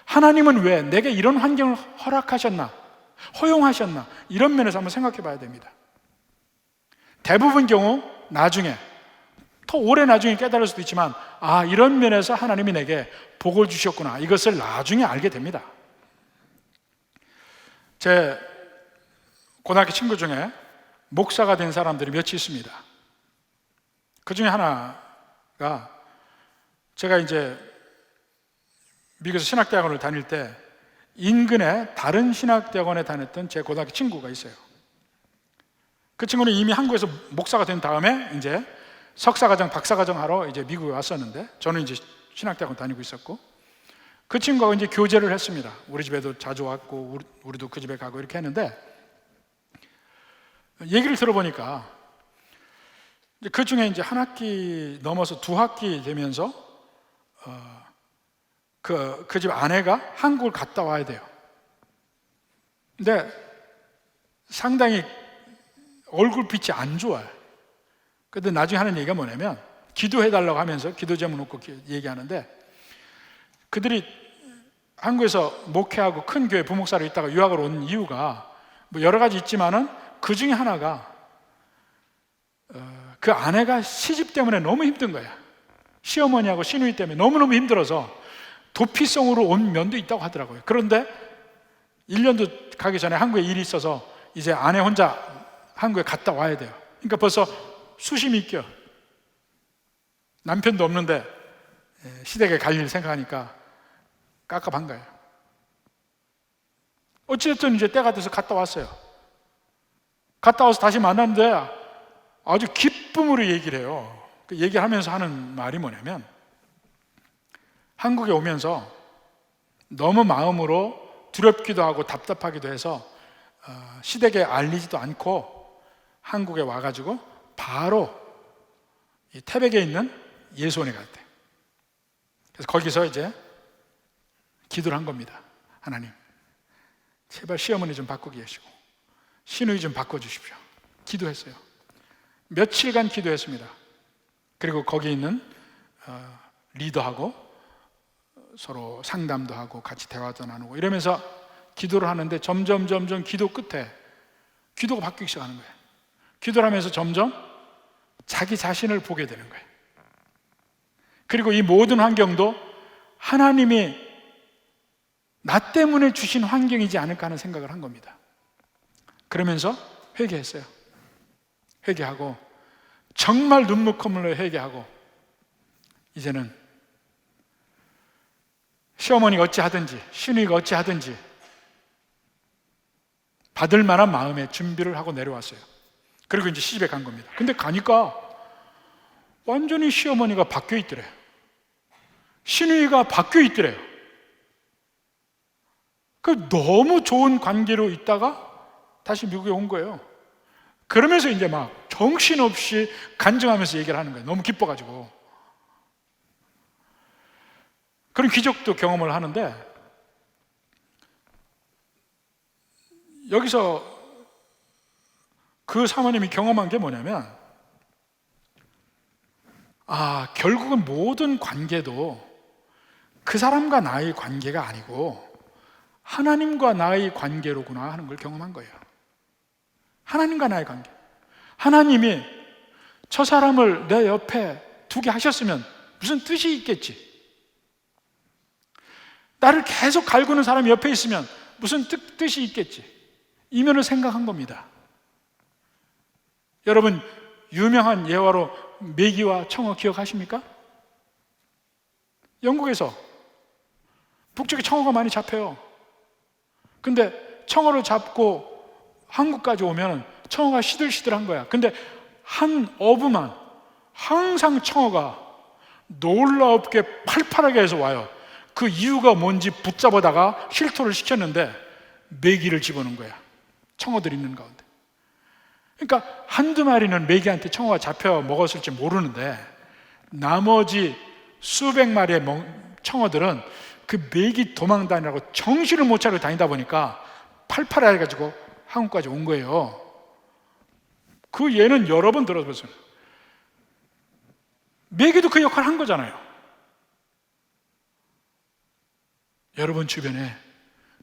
하나님은 왜 내게 이런 환경을 허락하셨나, 허용하셨나, 이런 면에서 한번 생각해 봐야 됩니다. 대부분 경우 나중에, 더 오래 나중에 깨달을 수도 있지만, 아, 이런 면에서 하나님이 내게 복을 주셨구나, 이것을 나중에 알게 됩니다. 제 고등학교 친구 중에 목사가 된 사람들이 몇이 있습니다. 그 중에 하나가, 제가 이제 미국에서 신학대학원을 다닐 때 인근에 다른 신학대학원에 다녔던 제 고등학교 친구가 있어요. 그 친구는 이미 한국에서 목사가 된 다음에 이제 석사과정, 박사과정 하러 이제 미국에 왔었는데, 저는 이제 신학대학원 다니고 있었고, 그 친구가 이제 교제를 했습니다. 우리 집에도 자주 왔고 우리도 그 집에 가고 이렇게 했는데, 얘기를 들어보니까 그 중에 이제 한 학기 넘어서 두 학기 되면서 그 집 아내가 한국을 갔다 와야 돼요. 근데 상당히 얼굴빛이 안 좋아요. 근데 나중에 하는 얘기가 뭐냐면, 기도해달라고 하면서 기도 제목 놓고 얘기하는데, 그들이 한국에서 목회하고 큰 교회 부목사로 있다가 유학을 온 이유가 뭐 여러 가지 있지만은 그 중에 하나가 그 아내가 시집 때문에 너무 힘든 거야. 시어머니하고 시누이 때문에 너무너무 힘들어서 도피성으로 온 면도 있다고 하더라고요. 그런데 1년도 가기 전에 한국에 일이 있어서 이제 아내 혼자 한국에 갔다 와야 돼요. 그러니까 벌써 수심이 껴. 남편도 없는데 시댁에 갈 일 생각하니까 깝깝한 거예요. 어찌됐든 이제 때가 돼서 갔다 왔어요. 갔다 와서 다시 만났는데 아주 기쁨으로 얘기를 해요. 그 얘기하면서 하는 말이 뭐냐면, 한국에 오면서 너무 마음으로 두렵기도 하고 답답하기도 해서 시댁에 알리지도 않고 한국에 와가지고 바로 이 태백에 있는 예수원에 갔대. 그래서 거기서 이제 기도를 한 겁니다. 하나님, 제발 시어머니 좀 바꾸게 하시고 시누이 좀 바꿔주십시오. 기도했어요. 며칠간 기도했습니다. 그리고 거기 있는 리더하고 서로 상담도 하고 같이 대화도 나누고 이러면서 기도를 하는데, 점점 기도 끝에 기도가 바뀌기 시작하는 거예요. 기도를 하면서 점점 자기 자신을 보게 되는 거예요. 그리고 이 모든 환경도 하나님이 나 때문에 주신 환경이지 않을까 하는 생각을 한 겁니다. 그러면서 회개했어요. 회개하고 정말 눈물 콧물로 회개하고, 이제는 시어머니가 어찌하든지 시누이가 어찌하든지 받을 만한 마음의 준비를 하고 내려왔어요. 그리고 이제 시집에 간 겁니다. 근데 가니까 완전히 시어머니가 바뀌어 있더래요. 시누이가 바뀌어 있더래요. 그 너무 좋은 관계로 있다가 다시 미국에 온 거예요. 그러면서 이제 막 정신없이 간증하면서 얘기를 하는 거예요. 너무 기뻐가지고. 그런 기적도 경험을 하는데, 여기서 그 사모님이 경험한 게 뭐냐면, 결국은 모든 관계도 그 사람과 나의 관계가 아니고 하나님과 나의 관계로구나 하는 걸 경험한 거예요. 하나님과 나의 관계. 하나님이 저 사람을 내 옆에 두게 하셨으면 무슨 뜻이 있겠지. 나를 계속 갈구는 사람이 옆에 있으면 무슨 뜻이 있겠지. 이면을 생각한 겁니다. 여러분, 유명한 예화로 메기와 청어 기억하십니까? 영국에서 북쪽에 청어가 많이 잡혀요. 근데 청어를 잡고 한국까지 오면 청어가 시들시들한 거야. 근데 한 어부만 항상 청어가 놀랍게 팔팔하게 해서 와요. 그 이유가 뭔지 붙잡아다가 실토를 시켰는데 메기를 집어넣은 거야. 청어들이 있는 가운데. 그러니까 한두 마리는 메기한테 청어가 잡혀 먹었을지 모르는데 나머지 수백 마리의 청어들은 그 메기 도망다니라고 정신을 못 차리고 다니다 보니까 팔팔해 가지고 한국까지 온 거예요. 그 예는 여러 번 들어봤어요. 메기도 그 역할을 한 거잖아요. 여러분 주변에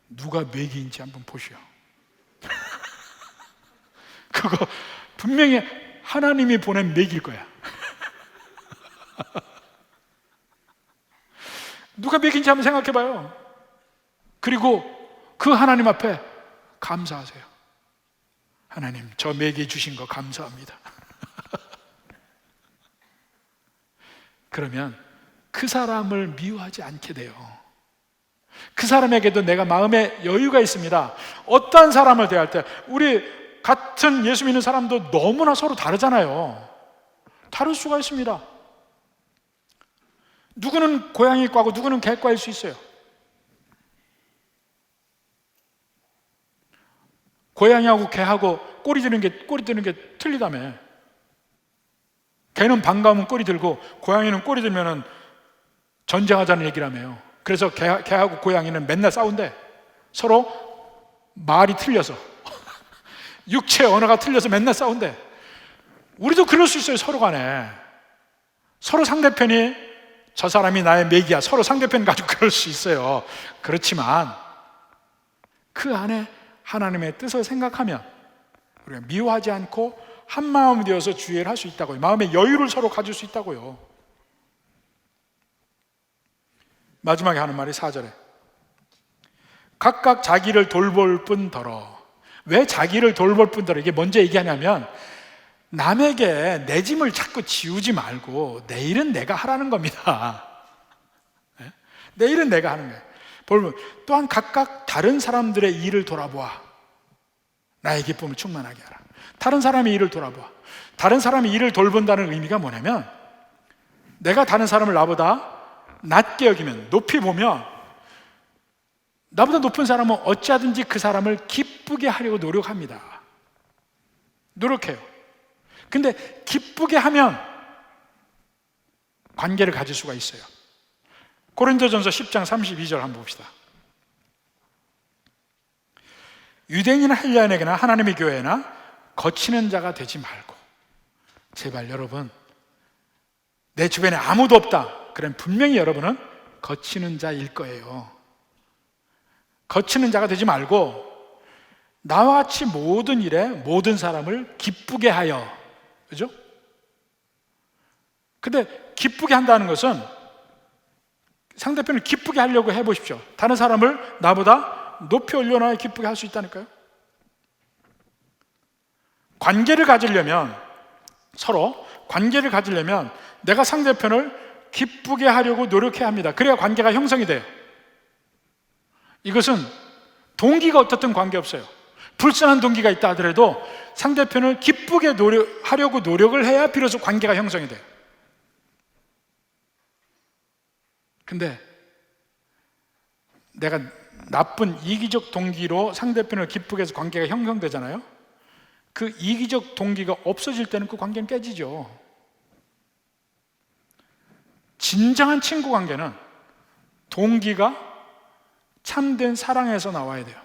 누가 메기인지 한번 보시오. 그거 분명히 하나님이 보낸 메기일 거야. 누가 메기인지 한번 생각해 봐요. 그리고 그 하나님 앞에 감사하세요. 하나님, 저 메기 주신 거 감사합니다. 그러면 그 사람을 미워하지 않게 돼요. 그 사람에게도 내가 마음에 여유가 있습니다. 어떠한 사람을 대할 때, 우리 같은 예수 믿는 사람도 너무나 서로 다르잖아요. 다를 수가 있습니다. 누구는 고양이과고 누구는 개과일 수 있어요. 고양이하고 개하고 꼬리 드는 게 틀리다며. 개는 반가우면 꼬리 들고 고양이는 꼬리 들면은 전쟁하자는 얘기라며요. 그래서 개하고 고양이는 맨날 싸운대. 서로 말이 틀려서 육체 언어가 틀려서 맨날 싸운대. 우리도 그럴 수 있어요. 서로 간에 서로 상대편이 저 사람이 나의 맥이야, 서로 상대편 가지고 그럴 수 있어요. 그렇지만 그 안에 하나님의 뜻을 생각하면 우리가 미워하지 않고 한 마음 되어서 주의를 할 수 있다고요. 마음의 여유를 서로 가질 수 있다고요. 마지막에 하는 말이 4절에 각각 자기를 돌볼 뿐더러. 왜 자기를 돌볼 뿐더러 이게 먼저 얘기하냐면 남에게 내 짐을 자꾸 지우지 말고 내일은 내가 하라는 겁니다. 내일은 내가 하는 거예요. 또한 각각 다른 사람들의 일을 돌아보아 나의 기쁨을 충만하게 하라. 다른 사람의 일을 돌아보아. 다른 사람의 일을 돌본다는 의미가 뭐냐면 내가 다른 사람을 나보다 낮게 여기면, 높이 보면 나보다 높은 사람은 어찌하든지 그 사람을 기쁘게 하려고 노력합니다. 노력해요. 근데 기쁘게 하면 관계를 가질 수가 있어요. 고린도전서 10장 32절 한번 봅시다. 유대인이나 헬라인에게나 하나님의 교회나 거치는 자가 되지 말고. 제발 여러분, 내 주변에 아무도 없다. 그럼 분명히 여러분은 거치는 자일 거예요. 거치는 자가 되지 말고 나와 같이 모든 일에 모든 사람을 기쁘게 하여. 그죠? 근데 기쁘게 한다는 것은 상대편을 기쁘게 하려고 해보십시오. 다른 사람을 나보다 높이 올려놔야 기쁘게 할 수 있다니까요. 관계를 가지려면, 서로 관계를 가지려면 내가 상대편을 기쁘게 하려고 노력해야 합니다. 그래야 관계가 형성이 돼요. 이것은 동기가 어떻든 관계없어요. 불쌍한 동기가 있다 하더라도 상대편을 기쁘게 하려고 노력을 해야 비로소 관계가 형성이 돼요. 근데 내가 나쁜 이기적 동기로 상대편을 기쁘게 해서 관계가 형성되잖아요. 그 이기적 동기가 없어질 때는 그 관계는 깨지죠. 진정한 친구 관계는 동기가 참된 사랑에서 나와야 돼요.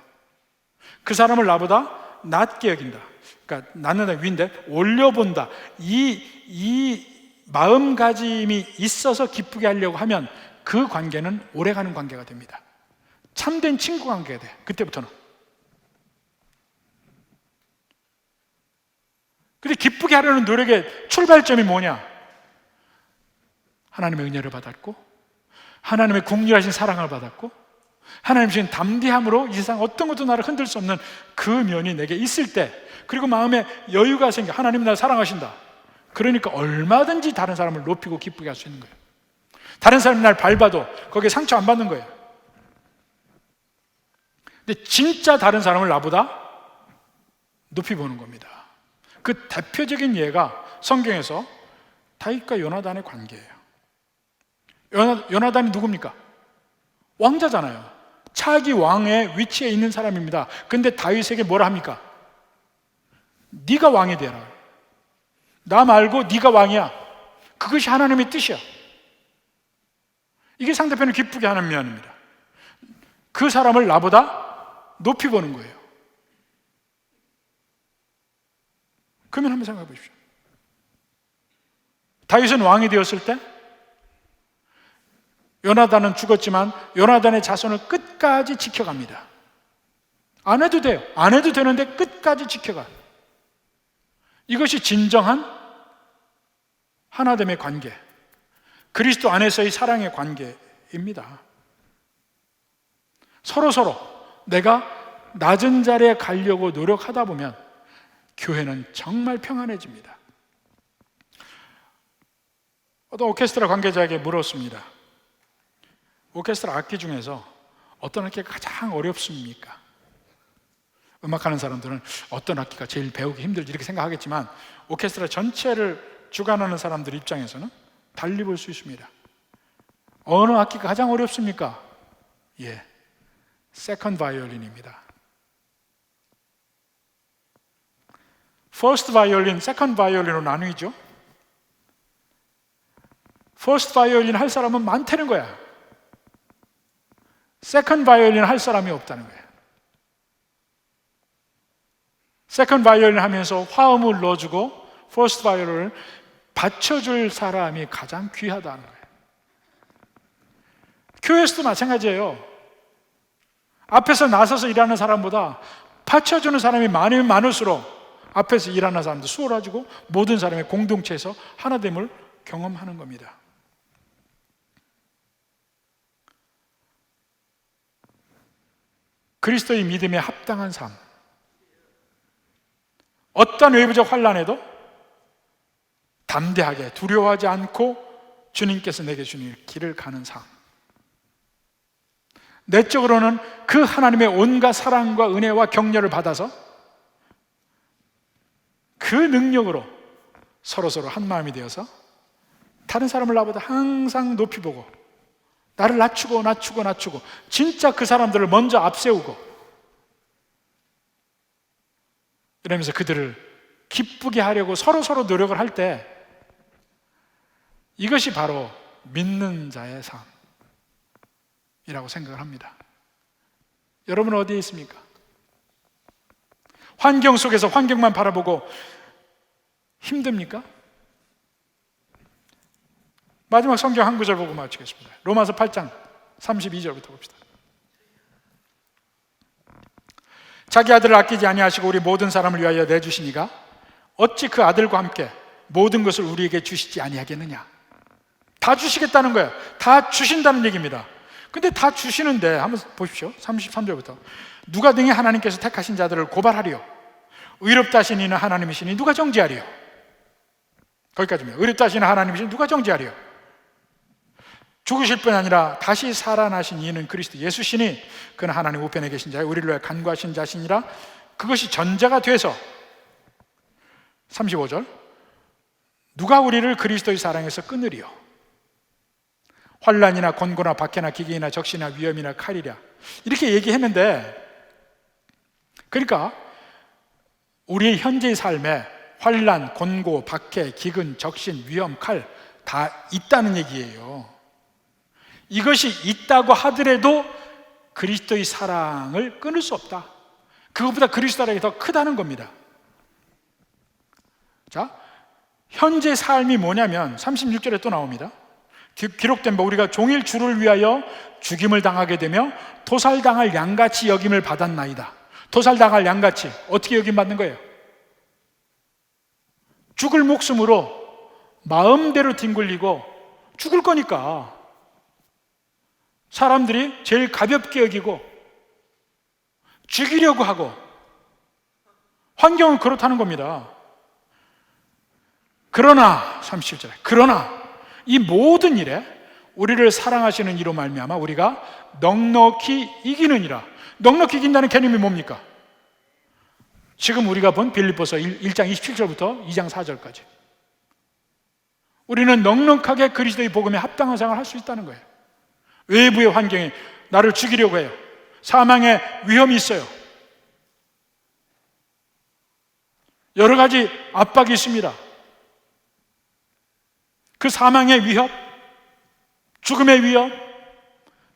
그 사람을 나보다 낮게 여긴다. 그러니까 낮는다, 위인데 올려본다. 이 마음가짐이 있어서 기쁘게 하려고 하면 그 관계는 오래가는 관계가 됩니다. 참된 친구 관계가 돼. 그때부터는. 근데 기쁘게 하려는 노력의 출발점이 뭐냐? 하나님의 은혜를 받았고 하나님의 궁휼하신 사랑을 받았고 하나님 주신 담대함으로 이 세상 어떤 것도 나를 흔들 수 없는 그 면이 내게 있을 때, 그리고 마음에 여유가 생겨. 하나님이 나를 사랑하신다. 그러니까 얼마든지 다른 사람을 높이고 기쁘게 할 수 있는 거예요. 다른 사람이 날 밟아도 거기에 상처 안 받는 거예요. 근데 진짜 다른 사람을 나보다 높이 보는 겁니다. 그 대표적인 예가 성경에서 다윗과 요나단의 관계예요. 요나단이 누굽니까? 왕자잖아요. 차기 왕의 위치에 있는 사람입니다. 근데 다윗에게 뭐라 합니까? 네가 왕이 되라. 나 말고 네가 왕이야. 그것이 하나님의 뜻이야. 이게 상대편을 기쁘게 하는 면입니다. 그 사람을 나보다 높이 보는 거예요. 그러면 한번 생각해 보십시오. 다윗은 왕이 되었을 때 요나단은 죽었지만 요나단의 자손을 끝까지 지켜갑니다. 안 해도 돼요. 안 해도 되는데 끝까지 지켜가. 이것이 진정한 하나됨의 관계, 그리스도 안에서의 사랑의 관계입니다. 서로 내가 낮은 자리에 가려고 노력하다 보면 교회는 정말 평안해집니다. 어떤 오케스트라 관계자에게 물었습니다. 오케스트라 악기 중에서 어떤 악기가 가장 어렵습니까? 음악하는 사람들은 어떤 악기가 제일 배우기 힘들지 이렇게 생각하겠지만, 오케스트라 전체를 주관하는 사람들 입장에서는 달리 볼 수 있습니다. 어느 악기가 가장 어렵습니까? 예, 세컨드 바이올린입니다. 퍼스트 바이올린, 세컨드 바이올린으로 나누죠. 퍼스트 바이올린 할 사람은 많다는 거야. 세컨드 바이올린 할 사람이 없다는 거예요. 세컨드 바이올린 하면서 화음을 넣어주고 퍼스트 바이올린을 받쳐줄 사람이 가장 귀하다는 거예요. 교회에서도 마찬가지예요. 앞에서 나서서 일하는 사람보다 받쳐주는 사람이 많으면 많을수록 앞에서 일하는 사람도 수월해지고 모든 사람의 공동체에서 하나됨을 경험하는 겁니다. 그리스도의 믿음에 합당한 삶, 어떤 외부적 환난에도 담대하게 두려워하지 않고 주님께서 내게 주신 길을 가는 삶, 내적으로는 그 하나님의 온갖 사랑과 은혜와 격려를 받아서 그 능력으로 서로 한 마음이 되어서 다른 사람을 나보다 항상 높이 보고 나를 낮추고 진짜 그 사람들을 먼저 앞세우고 이러면서 그들을 기쁘게 하려고 서로 노력을 할 때, 이것이 바로 믿는 자의 삶이라고 생각을 합니다. 여러분은 어디에 있습니까? 환경 속에서 환경만 바라보고 힘듭니까? 마지막 성경 한 구절 보고 마치겠습니다. 로마서 8장 32절부터 봅시다. 자기 아들을 아끼지 아니하시고 우리 모든 사람을 위하여 내주시니가 어찌 그 아들과 함께 모든 것을 우리에게 주시지 아니하겠느냐. 다 주시겠다는 거예요. 다 주신다는 얘기입니다. 근데 다 주시는데 한번 보십시오. 33절부터 누가 등에 하나님께서 택하신 자들을 고발하리요. 의롭다 하신 이는 하나님이시니 누가 정죄하리요. 거기까지입니다. 의롭다 하시는 하나님이시니 누가 정죄하리요. 죽으실 뿐 아니라 다시 살아나신 이는 그리스도 예수시니 그는 하나님 우편에 계신 자여 우리를 위하여 간구하신 자시니라. 그것이 전제가 돼서 35절 누가 우리를 그리스도의 사랑에서 끊으리요. 환난이나 권고나 박해나 기근이나 적시나 위험이나 칼이랴. 이렇게 얘기했는데, 그러니까 우리의 현재의 삶에 환난, 권고, 박해, 기근, 적신, 위험, 칼 다 있다는 얘기예요. 이것이 있다고 하더라도 그리스도의 사랑을 끊을 수 없다. 그것보다 그리스도 사랑이 더 크다는 겁니다. 자, 현재 삶이 뭐냐면 36절에 또 나옵니다. 기록된 바 우리가 종일 주를 위하여 죽임을 당하게 되며 도살당할 양같이 여김을 받았나이다. 도살당할 양같이 어떻게 여김받는 거예요? 죽을 목숨으로 마음대로 뒹굴리고 죽을 거니까 사람들이 제일 가볍게 여기고 죽이려고 하고 환경은 그렇다는 겁니다. 그러나 37절에 그러나 이 모든 일에 우리를 사랑하시는 이로 말미암아 우리가 넉넉히 이기느니라. 넉넉히 이긴다는 개념이 뭡니까? 지금 우리가 본 빌립보서 1장 27절부터 2장 4절까지 우리는 넉넉하게 그리스도의 복음에 합당한 생활을 할 수 있다는 거예요. 외부의 환경이 나를 죽이려고 해요. 사망의 위험이 있어요. 여러 가지 압박이 있습니다. 그 사망의 위협, 죽음의 위협,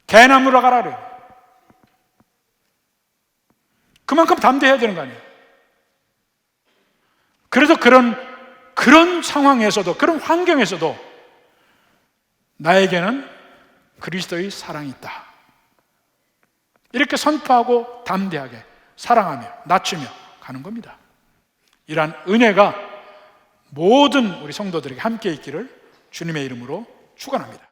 개나 물어가라래요. 그만큼 담대해야 되는 거 아니에요. 그래서 그런 상황에서도, 그런 환경에서도 나에게는 그리스도의 사랑이 있다. 이렇게 선포하고 담대하게 사랑하며 낮추며 가는 겁니다. 이러한 은혜가 모든 우리 성도들에게 함께 있기를 주님의 이름으로 축원합니다.